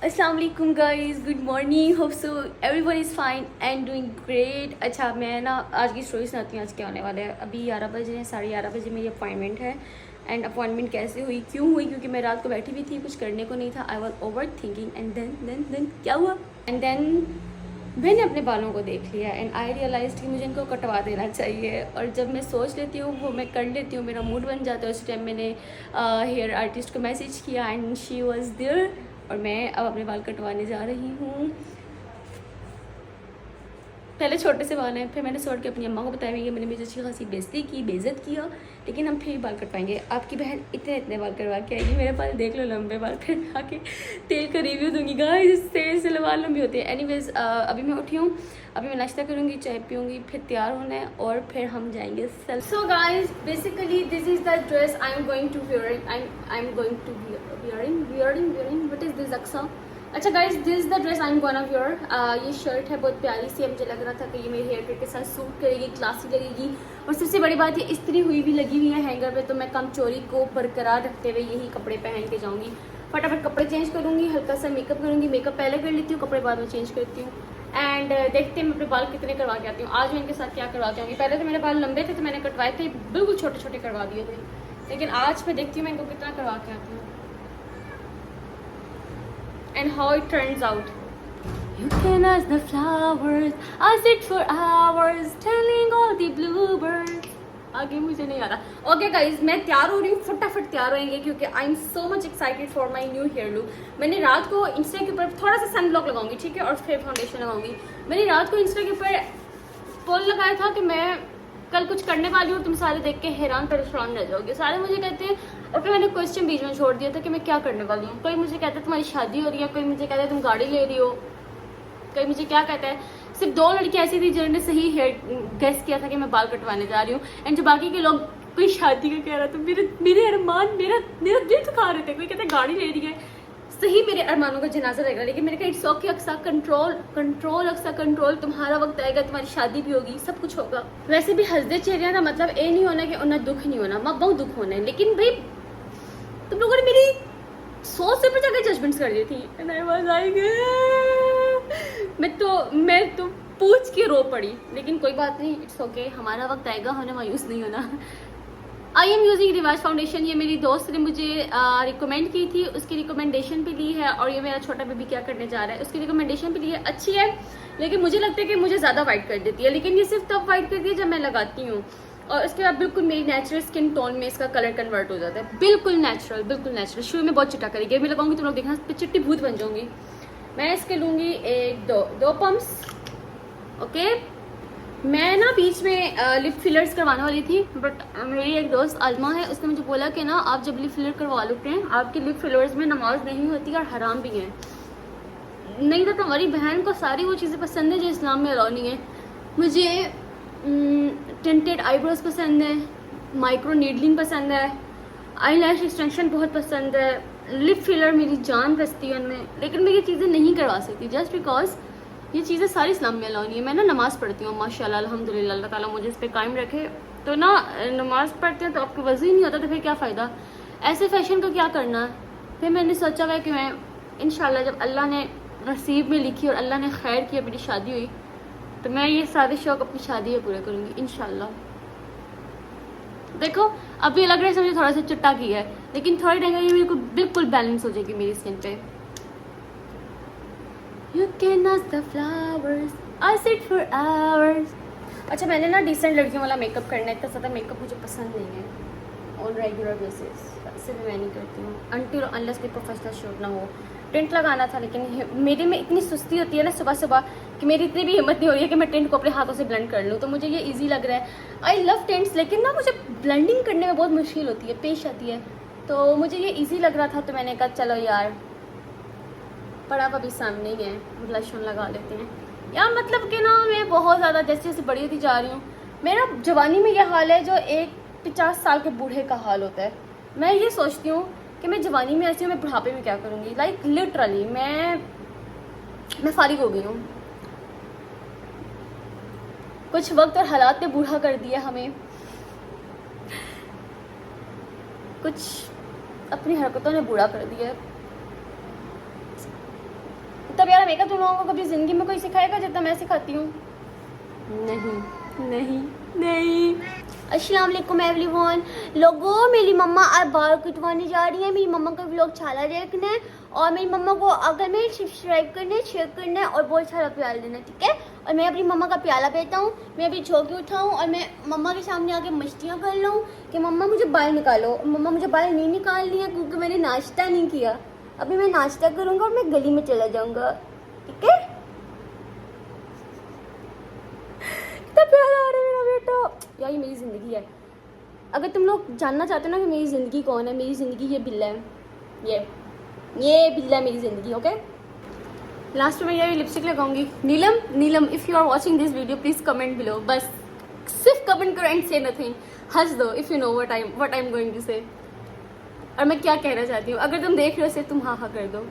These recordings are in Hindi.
अस्सलाम वालेकुम guys, good morning. Hope so everyone is fine and doing great. अच्छा, मैं ना आज की स्टोरी सुनाती हूँ। आज क्या होने वाला है। अभी 11 बजे हैं, 11:30 बजे मेरी अपॉइंटमेंट है। एंड अपॉइंटमेंट कैसे हुई, क्यों हुई? क्योंकि मैं रात को बैठी हुई थी, कुछ करने को नहीं था। I was over thinking and then क्या हुआ। एंड देन मैंने अपने बालों को देख लिया एंड आई रियलाइज कि मुझे इनको कटवा देना चाहिए। और जब मैं सोच लेती हूँ वो मैं कर लेती हूँ, मेरा मूड बन जाता है। उस टाइम मैंने हेयर आर्टिस्ट को मैसेज किया एंड शी वॉज देयर। और मैं अब अपने बाल कटवाने जा रही हूँ। पहले छोटे से बाल हैं, फिर मैंने सोच के अपनी अम्मा को बताया कि मैंने मुझे अच्छी खासी बेइज्जत किया, लेकिन हम फिर बाल कटवाएंगे। आपकी बहन इतने इतने बाल करवा के आएगी। मेरे बाल देख लो लंबे बाल, फिर आके तेल का रिव्यू दूंगी गाइस। इससे बाल लंबे होते हैं। एनीवेज अभी मैं उठी हूँ, अभी मैं नाश्ता करूँगी, चाय पीऊँगी, फिर तैयार होना है और फिर हम जाएंगे sale. So guys basically this is the dress I am going to wearing. I am going to wearing what is this अक्सा। अच्छा guys, this is the dress I am gonna wear. ये शर्ट है बहुत प्यारी सी। मुझे लग रहा था कि ये मेरे हेयर कट के साथ सूट करेगी, क्लासी लगेगी। और सबसे बड़ी बात ये इस्त्री हुई भी लगी हुई है हैंगर पे, तो मैं कम चोरी को बरकरार रखते हुए यही कपड़े पहन के जाऊँगी। फटाफट कपड़े चेंज करूँगी, हल्का सा मेकअप करूँगी। मेकअप पहले कर लेती हूँ, कपड़े बाद में चेंज करती हूँ। एंड देखते हैं मैं अपने बाल कितने करवा के आती हूँ। आज मैं इनके साथ क्या करवा के आऊँगी। पहले तो मेरे बाल लंबे थे तो मैंने कटवाए थे, बिल्कुल छोटे छोटे करवा दिए थे। लेकिन आज मैं देखती हूँ मैं इनको कितना करवा के आती हूँ and how it turns out. You can ask the flowers, I sit for hours telling all the bluebirds. आगे मुझे नहीं आ रहा। ओके गाइज, मैं तैयार हो रही हूँ, फटाफट तैयार होएंगे क्योंकि I am so much excited for my new hair look. मैंने रात को इंस्टा के ऊपर थोड़ा सा सन ब्लॉक लगाऊंगी, ठीक है, और फिर फाउंडेशन लगाऊंगी। मैंने रात को इंस्टा के ऊपर पोल लगाया था कि मैं कल कुछ करने वाली हूँ, तुम सारे देख के हैरान परेशान रह जाओगे। सारे मुझे कहते हैं, और फिर मैंने क्वेश्चन बीच में छोड़ दिया था कि मैं क्या करने वाली हूँ। कोई मुझे कहता है तुम्हारी शादी हो रही है, कोई मुझे कहता है तुम गाड़ी ले रही हो, कोई मुझे क्या कहता है। सिर्फ 2 लड़की ऐसी थी जिन्होंने सही हेयर गेस किया था कि मैं बाल कटवाने जा रही हूँ। एंड जो बाकी के लोग कोई शादी का कह रहा था, मेरे अरमान मेरा दिल दुखा रहे थे। कोई कहता है गाड़ी ले रही है, सही मेरे अरमानों का जनाजा रहेगा। लेकिन मैंने कहा it's okay Aksa, control Aksa control, तुम्हारा वक्त आएगा, तुम्हारी शादी भी होगी, सब कुछ होगा। वैसे भी हंसदे चेहरे का मतलब ये नहीं होना कि उन्हें दुख नहीं होना, माँ बहुत दुख होना है। लेकिन भाई तुम लोगों ने मेरी सोच से ऊपर जाकर जजमेंट्स कर दी थी। मैं तो पूछ के रो पड़ी। लेकिन कोई बात नहीं, इट्स ओके, हमारा वक्त आएगा, हमें मायूस नहीं होना। आई एम यूजिंग रिवाज फाउंडेशन। ये मेरी दोस्त ने मुझे रिकमेंड की थी, उसकी रिकमेंडेशन भी ली है। और ये मेरा छोटा बेबी क्या करने जा रहा है, उसकी रिकमेंडेशन भी ली है, अच्छी है। लेकिन मुझे लगता है कि मुझे ज़्यादा वाइट कर देती है। लेकिन ये सिर्फ तब वाइट करती है जब मैं लगाती हूँ, और उसके बाद बिल्कुल मेरी नेचुरल स्किन टोन में इसका कलर कन्वर्ट हो जाता है। बिल्कुल नेचुरल। शुरू में बहुत चिट्टा करेगी, मैं लगाऊंगी तुम लोग देखना चिट्टी भूत बन जाऊंगी। मैं इसके लूँगी दो पम्प्स। ओके, मैं ना बीच में लिप फिलर्स करवाने वाली थी, बट मेरी एक दोस्त आजमा है, उसने मुझे बोला कि ना आप जब लिप फिलर करवा लेते हैं, आपके लिप फिलर्स में नमाज नहीं होती और हराम भी है। नहीं तो तुम्हारी बहन को सारी वो चीज़ें पसंद है जो इस्लाम में अलाउ नहीं है। मुझे टिंटेड आईब्रोज पसंद है, माइक्रो नीडलिंग पसंद है, आई लैश एक्सटेंशन बहुत पसंद है, लिप फिलर मेरी जान बसती है उनमें। लेकिन मैं ये चीज़ें नहीं करवा सकती जस्ट बिकॉज ये चीज़ें सारी इस्लाम में अलाउ नहीं है। मैं ना नमाज़ पढ़ती हूँ माशाल्लाह अल्हम्दुलिल्लाह, अल्लाह ताला मुझे इस पर कायम रखे। तो ना नमाज़ पढ़ते हैं तो आपको वज़ू ही नहीं होता, तो फिर क्या फ़ायदा, ऐसे फैशन का क्या करना है। फिर मैंने सोचा है कि मैं इंशाल्लाह जब अल्लाह ने नसीब में लिखी और अल्लाह ने खैर किया मेरी शादी हुई, तो मैं ये सारे शौक़ अपनी शादी में पूरे करूँगी इंशाल्लाह। देखो अभी लग रहा है मुझे थोड़ा सा चिट्टा किया है, लेकिन थोड़ी टाइम ये मेरे को बिल्कुल बैलेंस हो जाएगी मेरी स्किन पे। You can ask the flowers, I sit for hours. अच्छा, मैंने ना डिसेंट लड़कियों वाला मेकअप करना है। इतना ज़्यादा मेकअप मुझे पसंद नहीं है ऑन रेगुलर बेसिस, इससे भी मैं नहीं करती हूँ अनटिल अनलेस कोई प्रोफेशनल शूट ना हो। टेंट लगाना था, लेकिन मेरे में इतनी सुस्ती होती है ना सुबह सुबह कि मेरी इतनी भी हिम्मत नहीं हो रही है कि मैं टेंट को अपने हाथों से ब्लेंड कर लूँ। तो मुझे ये ईजी लग रहा है। आई लव टेंट्स, लेकिन ना मुझे ब्लेंडिंग करने में बहुत मुश्किल होती है, पेश आती है। तो मुझे ये ईजी लग रहा था, तो मैंने कहा चलो यार पड़ा अभी सामने ही है, ब्लश ऑन लगा लेते हैं यार। मतलब कि ना मैं बहुत ज़्यादा जैसे जैसे बड़ी होती जा रही हूँ, मेरा जवानी में यह हाल है जो एक 50 साल के बूढ़े का हाल होता है। मैं ये सोचती हूँ कि मैं जवानी में ऐसी हूँ, मैं बुढ़ापे में क्या करूँगी। लाइक लिटरली मैं फारिग हो गई हूँ। कुछ वक्त और हालात ने बूढ़ा कर दिया हमें, कुछ अपनी हरकतों ने बूढ़ा कर दिया। इतना प्यारा मेकअप तुम लोगों को कभी ज़िंदगी में कोई सिखाएगा जितना मैं सिखाती हूँ? नहीं नहीं नहीं। अस्सलाम वालेकुम एवरीवन। लोगों, मेरी मम्मा आज बाल कटवाने जा रही है। मेरी मम्मा का व्लॉग छाला देखना है और मेरी मम्मा को अगर मैं सब्सक्राइब करना है, शेयर करना है और बहुत सारा प्यार देना, ठीक है? और मैं अपनी मम्मा का प्याला पीता हूँ, मैं अभी झोंके उठाऊँ और मैं मम्मा के सामने आके मस्तियाँ कर लूँ कि मम्मा मुझे बाल निकालो। मम्मा मुझे बाल नहीं निकालनी है क्योंकि मैंने नाश्ता नहीं किया। अभी मैं नाश्ता करूँगा और मैं गली में चला जाऊँगा, ठीक है? कितना प्यारा आ रहा है मेरा बेटा यार, ये मेरी ज़िंदगी है। अगर तुम लोग जानना चाहते हो ना कि मेरी ज़िंदगी कौन है, मेरी ज़िंदगी ये बिल्ला है। ये बिल्ला है मेरी ज़िंदगी, ओके? लास्ट में ये लिपस्टिक लगाऊंगी। Neelam if you are watching this video please comment below. बस सिर्फ कमेंट करो एंड से नथिंग। हंस दो if you know what I am going to say, और मैं क्या कहना चाहती हूँ। अगर तुम देख रहे हो सिर्फ तुम हाँ कर दो।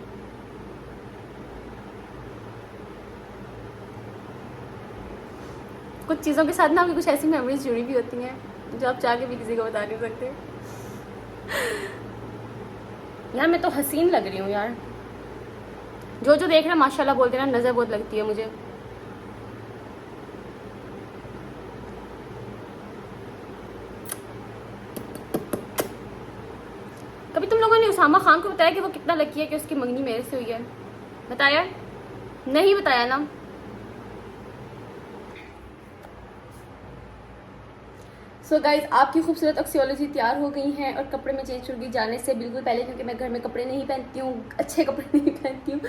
कुछ चीज़ों के साथ ना कुछ ऐसी मेमोरीज जुड़ी भी होती हैं जो आप चाह के भी किसी को बता नहीं सकते। यार मैं तो हसीन लग रही हूँ यार। जो देख रहे हैं माशाल्लाह बोलते ना, नज़र बहुत लगती है मुझे। कभी तुम लोगों ने उसामा खान को बताया कि वो कितना लकी है कि उसकी मंगनी मेरे से हुई है? बताया? नहीं बताया ना। सो गाइज, आपकी खूबसूरत अक्सियोलॉजी तैयार हो गई हैं और कपड़े में चेंज करूँगी जाने से बिल्कुल पहले, क्योंकि मैं घर में कपड़े नहीं पहनती हूँ, अच्छे कपड़े नहीं पहनती हूँ,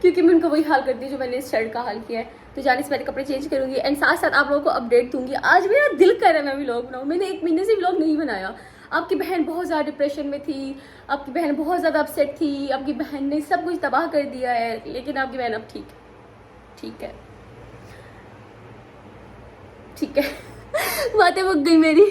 क्योंकि मैं उनका वही हाल करती हूँ जो मैंने इस शर्ट का हाल किया है। तो जाने से पहले कपड़े चेंज करूँगी एंड साथ साथ आप लोगों को अपडेट दूँगी। आज मेरा दिल कर रहा है मैं व्लॉग बनाऊँ। मैंने 1 महीने से व्लॉग नहीं बनाया। आपकी बहन बहुत ज़्यादा डिप्रेशन में थी, आपकी बहन बहुत ज़्यादा अपसेट थी, आपकी बहन ने सब कुछ तबाह कर दिया है, लेकिन आपकी बहन अब ठीक है बातें मुक गई मेरी।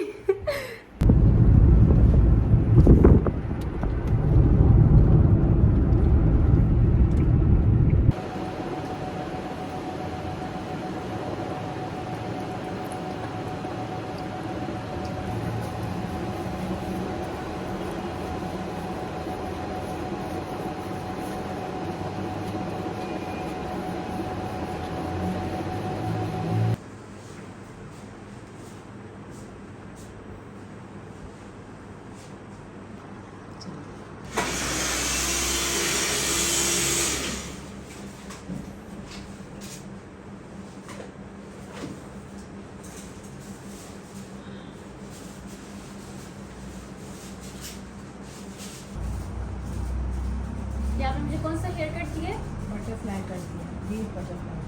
आपने मुझे कौन सा हेयर कट दिया? बटरफ्लाई कर दिया, डीप बटरफ्लाई।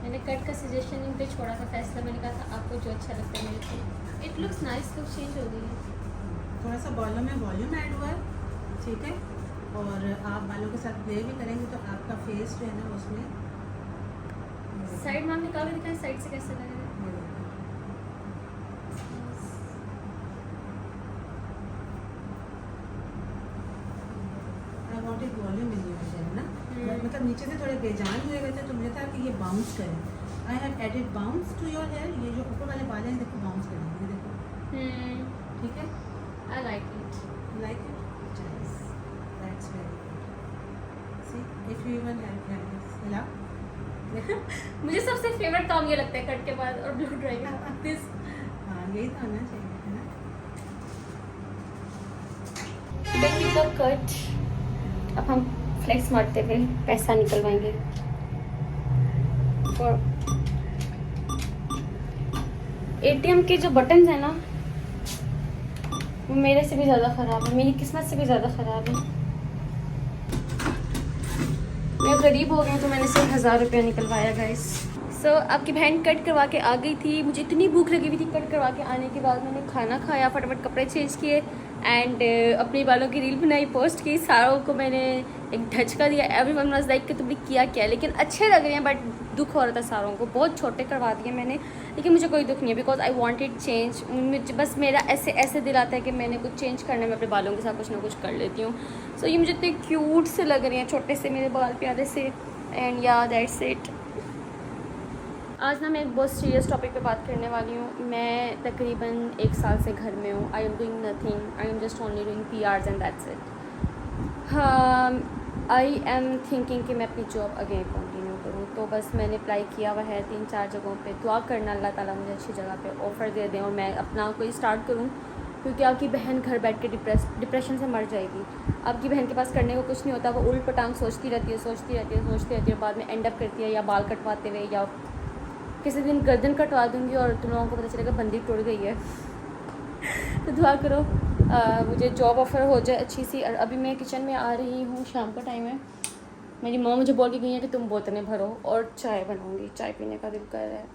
मैंने कट का सजेशन इन पे छोड़ा था, फैसला मैंने कहा था आपको जो अच्छा लगता है मेरे को। It looks nice, look change हो गई है। थोड़ा सा बालों में वॉल्यूम ऐड हुआ है, ठीक है? और आप बालों के साथ प्ले भी करेंगे तो आपका फेस जो है ना उसमें साइड में निकाल के दिखाएं, साइड से कैसे लग रहा है? वॉल्यूम इन योर हेयर ना, मतलब नीचे से थोड़े बेजान हुए हुए थे तो मुझे था कि ये बाउंस करें। I have added bounce to your hair. ये जो ऊपर वाले बाल हैं देखो बाउंस करेंगे, देखो, ठीक है? I like it. Yes, that's very good. See, if you even have this, हिला। मुझे सबसे फेवरेट काम ये लगता है कट के बाद और ब्लू ड्राई के बाद दिस। हाँ, यही तो होना चाहिए, है ना? देखिए तो कट। अब हम फ्लेक्स मारते हुए पैसा निकलवाएंगे। और एटीएम के जो बटन्स हैं ना वो मेरे से भी ज़्यादा ख़राब है, मेरी किस्मत से भी ज़्यादा ख़राब है। मैं गरीब हो गई तो मैंने सिर्फ 1000 रुपया निकलवाया गाइस। सो आपकी बहन कट करवा के आ गई थी। मुझे इतनी भूख लगी हुई थी। कट करवा के आने के बाद मैंने खाना खाया, फटाफट कपड़े चेंज किए एंड अपने बालों की रील बनाई, पोस्ट की। सारों को मैंने एक झटका दिया। एवरीवन वाज लाइक कि तुमने किया क्या, लेकिन अच्छे लग रहे हैं बट दुख हो रहा था सारों को। बहुत छोटे करवा दिए मैंने, लेकिन मुझे कोई दुख नहीं है बिकॉज आई वांटेड चेंज। मुझे बस मेरा ऐसे दिल आता है कि मैंने कुछ चेंज करना, मैं अपने बालों के साथ कुछ ना कुछ कर लेती हूँ। सो ये मुझे इतने क्यूट से लग रहे हैं, छोटे से मेरे बाल प्यारे से। एंड या दैट्स इट। आज ना मैं एक बहुत सीरियस टॉपिक पे बात करने वाली हूँ। मैं तकरीबन 1 साल से घर में हूँ। I am doing nothing, I am just only doing PRs and that's it. हाँ, आई एम थिंकिंग कि मैं अपनी जॉब अगेन कंटिन्यू करूँ। तो बस मैंने अप्लाई किया हुआ है 3-4 जगहों पे। दुआ करना अल्लाह ताला मुझे अच्छी जगह पे ऑफ़र दे दें और मैं अपना कोई स्टार्ट करूँ, क्योंकि आपकी बहन घर बैठ के डिप्रेशन से मर जाएगी। आपकी बहन के पास करने को कुछ नहीं होता, वो उल्ट पटांग सोचती रहती है, बाद में एंड अप करती है या बाल कटवाते हुए, या किसी दिन गर्दन कटवा दूँगी और तुम लोगों को पता चलेगा बंदी टूट गई है। तो दुआ करो मुझे जॉब ऑफ़र हो जाए अच्छी सी। और अभी मैं किचन में आ रही हूँ, शाम का टाइम है। मेरी माँ मुझे बोल के गई है कि तुम बोतलें भरो और चाय बनाऊँगी, चाय पीने का दिल कर रहा है।